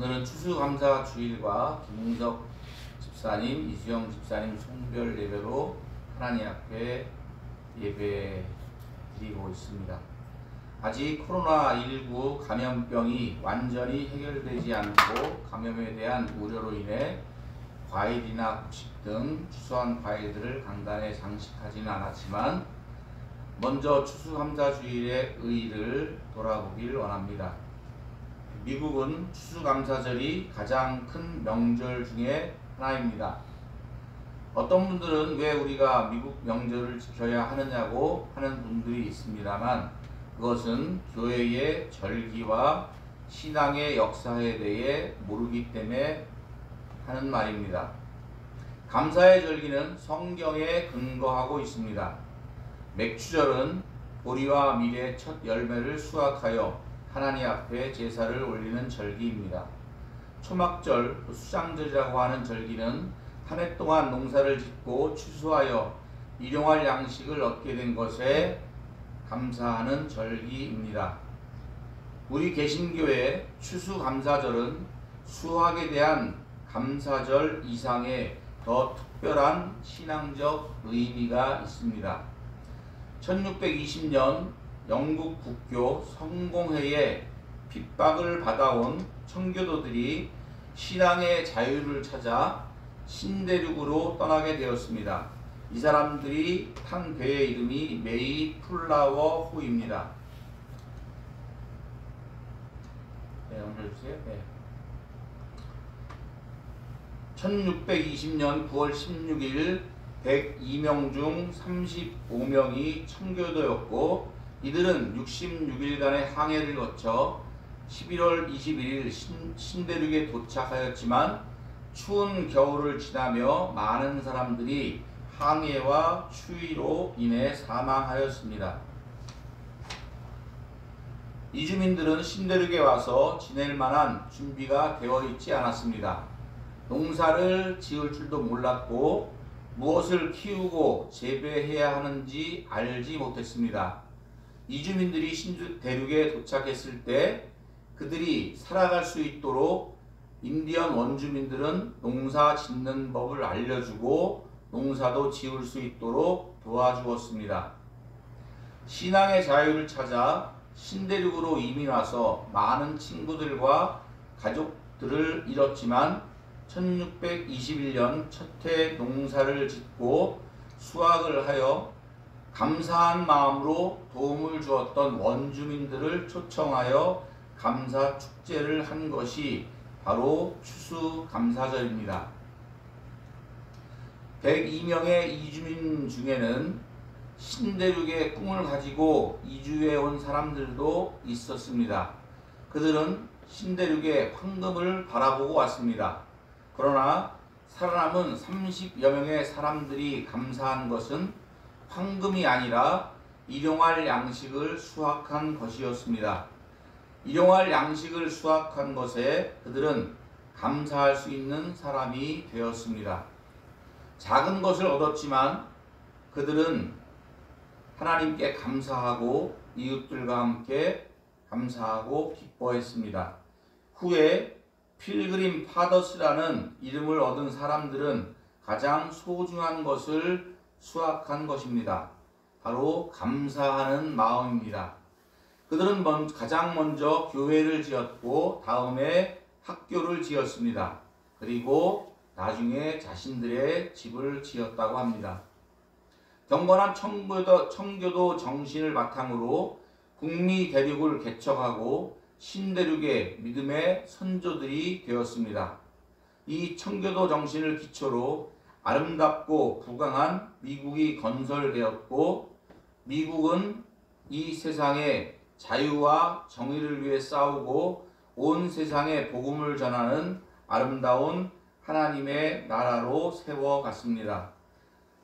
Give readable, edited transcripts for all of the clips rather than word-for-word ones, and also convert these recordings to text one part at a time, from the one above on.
오늘은 추수감사주일과 김웅석 집사님, 이수영 집사님 송별 예배로 하나님 앞에 예배 드리고 있습니다. 아직 코로나19 감염병이 완전히 해결되지 않고 감염에 대한 우려로 인해 과일이나 곡식 등 추수한 과일들을 강단에 장식하지는 않았지만 먼저 추수감사주일의 의의를 돌아보길 원합니다. 미국은 추수감사절이 가장 큰 명절 중에 하나입니다. 어떤 분들은 왜 우리가 미국 명절을 지켜야 하느냐고 하는 분들이 있습니다만 그것은 교회의 절기와 신앙의 역사에 대해 모르기 때문에 하는 말입니다. 감사의 절기는 성경에 근거하고 있습니다. 맥추절은 보리와 밀의 첫 열매를 수확하여 하나님 앞에 제사를 올리는 절기입니다. 초막절, 수장절이라고 하는 절기는 한 해 동안 농사를 짓고 추수하여 일용할 양식을 얻게 된 것에 감사하는 절기입니다. 우리 개신교의 추수감사절은 수확에 대한 감사절 이상의 더 특별한 신앙적 의미가 있습니다. 1620년 영국 국교 성공회에 핍박을 받아온 청교도들이 신앙의 자유를 찾아 신대륙으로 떠나게 되었습니다. 이 사람들이 탄 배의 이름이 메이플라워 호입니다. 네, 옮겨주세요. 네. 1620년 9월 16일 102명 중 35명이 청교도였고 이들은 66일간의 항해를 거쳐 11월 21일 신대륙에 도착하였지만 추운 겨울을 지나며 많은 사람들이 항해와 추위로 인해 사망하였습니다. 이주민들은 신대륙에 와서 지낼 만한 준비가 되어 있지 않았습니다. 농사를 지을 줄도 몰랐고 무엇을 키우고 재배해야 하는지 알지 못했습니다. 이주민들이 신대륙에 도착했을 때 그들이 살아갈 수 있도록 인디언 원주민들은 농사 짓는 법을 알려주고 농사도 지을 수 있도록 도와주었습니다. 신앙의 자유를 찾아 신대륙으로 이민 와서 많은 친구들과 가족들을 잃었지만 1621년 첫 해 농사를 짓고 수확을 하여 감사한 마음으로 도움을 주었던 원주민들을 초청하여 감사 축제를 한 것이 바로 추수감사절입니다. 102명의 이주민 중에는 신대륙의 꿈을 가지고 이주해 온 사람들도 있었습니다. 그들은 신대륙의 황금을 바라보고 왔습니다. 그러나 살아남은 30여 명의 사람들이 감사한 것은 황금이 아니라 일용할 양식을 수확한 것이었습니다. 일용할 양식을 수확한 것에 그들은 감사할 수 있는 사람이 되었습니다. 작은 것을 얻었지만 그들은 하나님께 감사하고 이웃들과 함께 감사하고 기뻐했습니다. 후에 필그림 파더스라는 이름을 얻은 사람들은 가장 소중한 것을 수확한 것입니다. 바로 감사하는 마음입니다. 그들은 가장 먼저 교회를 지었고 다음에 학교를 지었습니다. 그리고 나중에 자신들의 집을 지었다고 합니다. 경건한 청교도 정신을 바탕으로 북미 대륙을 개척하고 신대륙의 믿음의 선조들이 되었습니다. 이 청교도 정신을 기초로 아름답고 부강한 미국이 건설되었고 미국은 이 세상의 자유와 정의를 위해 싸우고 온 세상에 복음을 전하는 아름다운 하나님의 나라로 세워갔습니다.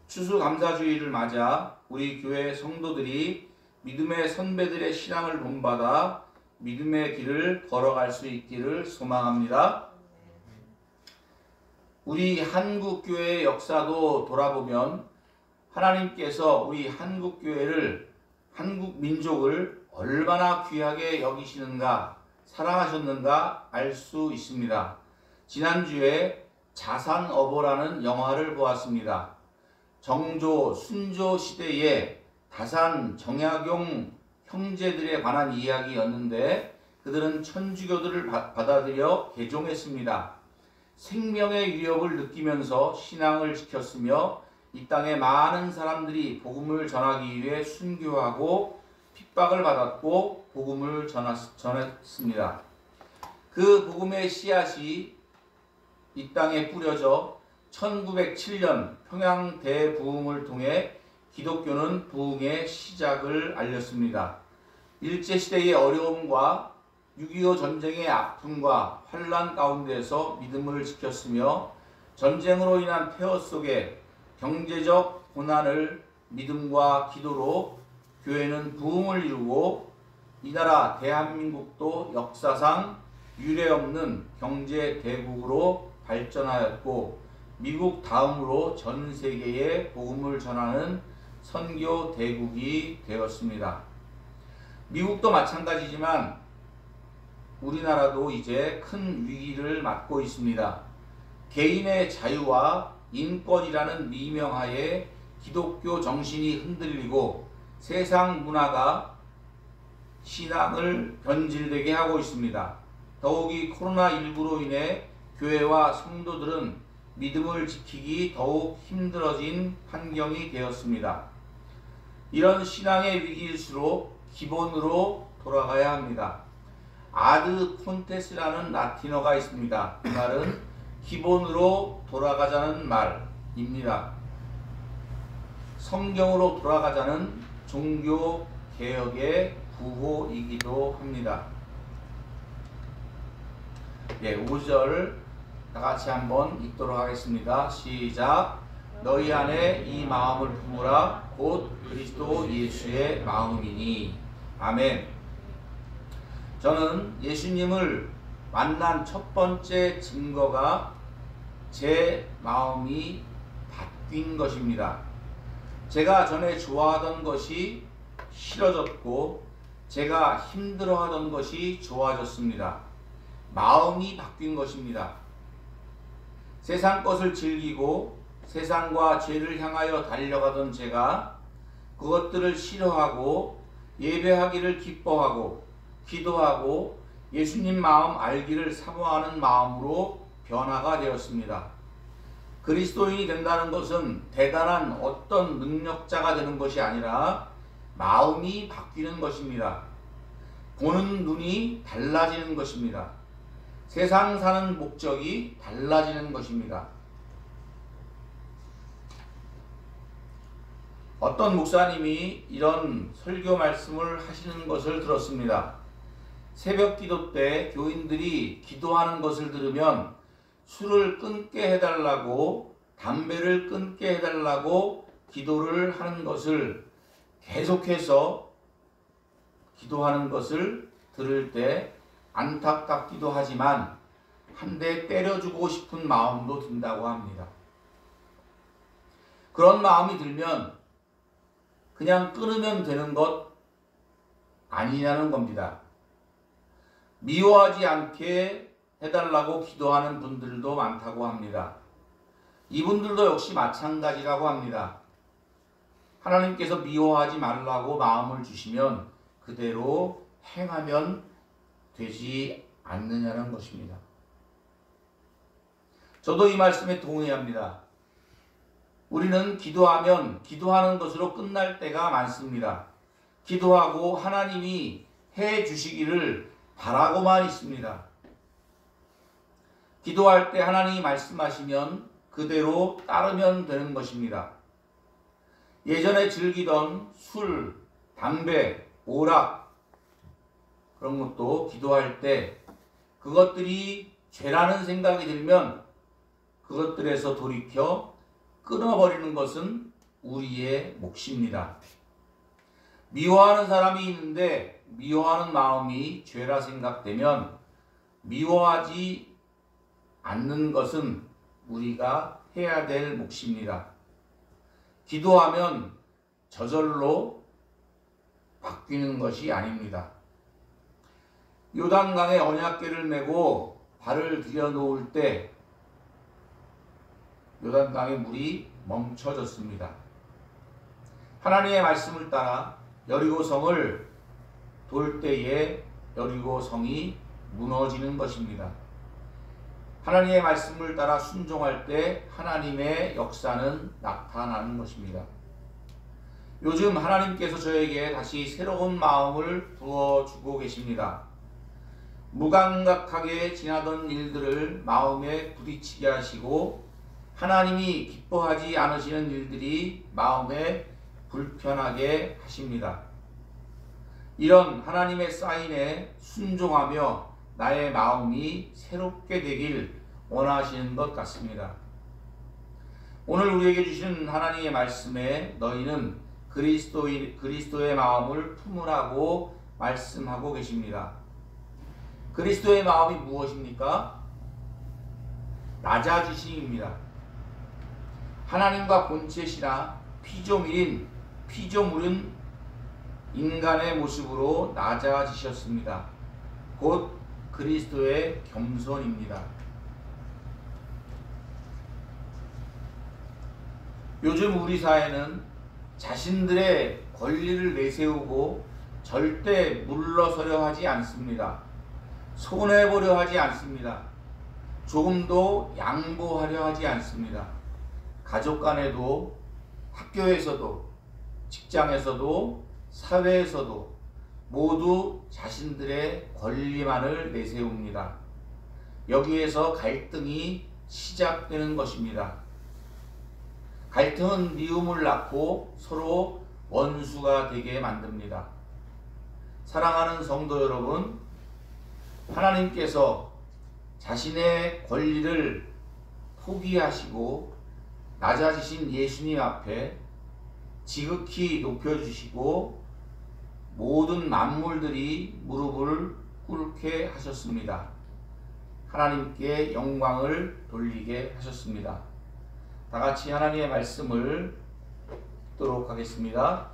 추수감사주일을 맞아 우리 교회 성도들이 믿음의 선배들의 신앙을 본받아 믿음의 길을 걸어갈 수 있기를 소망합니다. 우리 한국교회의 역사도 돌아보면 하나님께서 우리 한국교회를, 한국민족을 얼마나 귀하게 여기시는가 사랑하셨는가 알 수 있습니다. 지난주에 자산어보라는 영화를 보았습니다. 정조, 순조 시대에 다산, 정약용 형제들에 관한 이야기였는데 그들은 천주교들을 받아들여 개종했습니다. 생명의 위협을 느끼면서 신앙을 지켰으며 이 땅에 많은 사람들이 복음을 전하기 위해 순교하고 핍박을 받았고 복음을 전했습니다. 그 복음의 씨앗이 이 땅에 뿌려져 1907년 평양 대부흥을 통해 기독교는 부흥의 시작을 알렸습니다. 일제시대의 어려움과 6.25 전쟁의 아픔과 환란 가운데서 믿음을 지켰으며 전쟁으로 인한 폐허 속에 경제적 고난을 믿음과 기도로 교회는 부흥을 이루고 이 나라 대한민국도 역사상 유례없는 경제 대국으로 발전하였고 미국 다음으로 전 세계에 복음을 전하는 선교 대국이 되었습니다. 미국도 마찬가지지만 우리나라도 이제 큰 위기를 맞고 있습니다. 개인의 자유와 인권이라는 미명하에 기독교 정신이 흔들리고 세상 문화가 신앙을 변질되게 하고 있습니다. 더욱이 코로나19로 인해 교회와 성도들은 믿음을 지키기 더욱 힘들어진 환경이 되었습니다. 이런 신앙의 위기일수록 기본으로 돌아가야 합니다. 아드 콘테스라는 라틴어가 있습니다. 그 말은 기본으로 돌아가자는 말입니다. 성경으로 돌아가자는 종교 개혁의 구호이기도 합니다. 5절 다 같이 한번 읽도록 하겠습니다. 시작. 너희 안에 이 마음을 품으라 곧 그리스도 예수의 마음이니. 아멘. 저는 예수님을 만난 첫 번째 증거가 제 마음이 바뀐 것입니다. 제가 전에 좋아하던 것이 싫어졌고 제가 힘들어하던 것이 좋아졌습니다. 마음이 바뀐 것입니다. 세상 것을 즐기고 세상과 죄를 향하여 달려가던 제가 그것들을 싫어하고 예배하기를 기뻐하고 기도하고 예수님 마음 알기를 사모하는 마음으로 변화가 되었습니다. 그리스도인이 된다는 것은 대단한 어떤 능력자가 되는 것이 아니라 마음이 바뀌는 것입니다. 보는 눈이 달라지는 것입니다. 세상 사는 목적이 달라지는 것입니다. 어떤 목사님이 이런 설교 말씀을 하시는 것을 들었습니다. 새벽 기도 때 교인들이 기도하는 것을 들으면 술을 끊게 해달라고 담배를 끊게 해달라고 기도를 하는 것을 계속해서 기도하는 것을 들을 때 안타깝기도 하지만 한 대 때려주고 싶은 마음도 든다고 합니다. 그런 마음이 들면 그냥 끊으면 되는 것 아니냐는 겁니다. 미워하지 않게 해달라고 기도하는 분들도 많다고 합니다. 이분들도 역시 마찬가지라고 합니다. 하나님께서 미워하지 말라고 마음을 주시면 그대로 행하면 되지 않느냐는 것입니다. 저도 이 말씀에 동의합니다. 우리는 기도하면 기도하는 것으로 끝날 때가 많습니다. 기도하고 하나님이 해 주시기를 바라고만 있습니다. 기도할 때 하나님이 말씀하시면 그대로 따르면 되는 것입니다. 예전에 즐기던 술, 담배, 오락 그런 것도 기도할 때 그것들이 죄라는 생각이 들면 그것들에서 돌이켜 끊어버리는 것은 우리의 몫입니다. 미워하는 사람이 있는데 미워하는 마음이 죄라 생각되면 미워하지 않는 것은 우리가 해야 될 몫입니다. 기도하면 저절로 바뀌는 것이 아닙니다. 요단강에 언약궤를 메고 발을 들여놓을 때 요단강의 물이 멈춰졌습니다. 하나님의 말씀을 따라 여리고성을 돌 때에 여리고성이 무너지는 것입니다. 하나님의 말씀을 따라 순종할 때 하나님의 역사는 나타나는 것입니다. 요즘 하나님께서 저에게 다시 새로운 마음을 부어주고 계십니다. 무감각하게 지나던 일들을 마음에 부딪히게 하시고 하나님이 기뻐하지 않으시는 일들이 마음에 불편하게 하십니다. 이런 하나님의 사인에 순종하며 나의 마음이 새롭게 되길 원하시는 것 같습니다. 오늘 우리에게 주시는 하나님의 말씀에 너희는 그리스도의 마음을 품으라고 말씀하고 계십니다. 그리스도의 마음이 무엇입니까? 낮아지심입니다. 하나님과 본체시나 피조물은 인간의 모습으로 낮아지셨습니다. 곧 그리스도의 겸손입니다. 요즘 우리 사회는 자신들의 권리를 내세우고 절대 물러서려 하지 않습니다. 손해보려 하지 않습니다. 조금도 양보하려 하지 않습니다. 가족 간에도, 학교에서도, 직장에서도, 사회에서도 모두 자신들의 권리만을 내세웁니다. 여기에서 갈등이 시작되는 것입니다. 갈등은 미움을 낳고 서로 원수가 되게 만듭니다. 사랑하는 성도 여러분, 하나님께서 자신의 권리를 포기하시고 낮아지신 예수님 앞에 지극히 높여주시고 모든 만물들이 무릎을 꿇게 하셨습니다. 하나님께 영광을 돌리게 하셨습니다. 다 같이 하나님의 말씀을 듣도록 하겠습니다.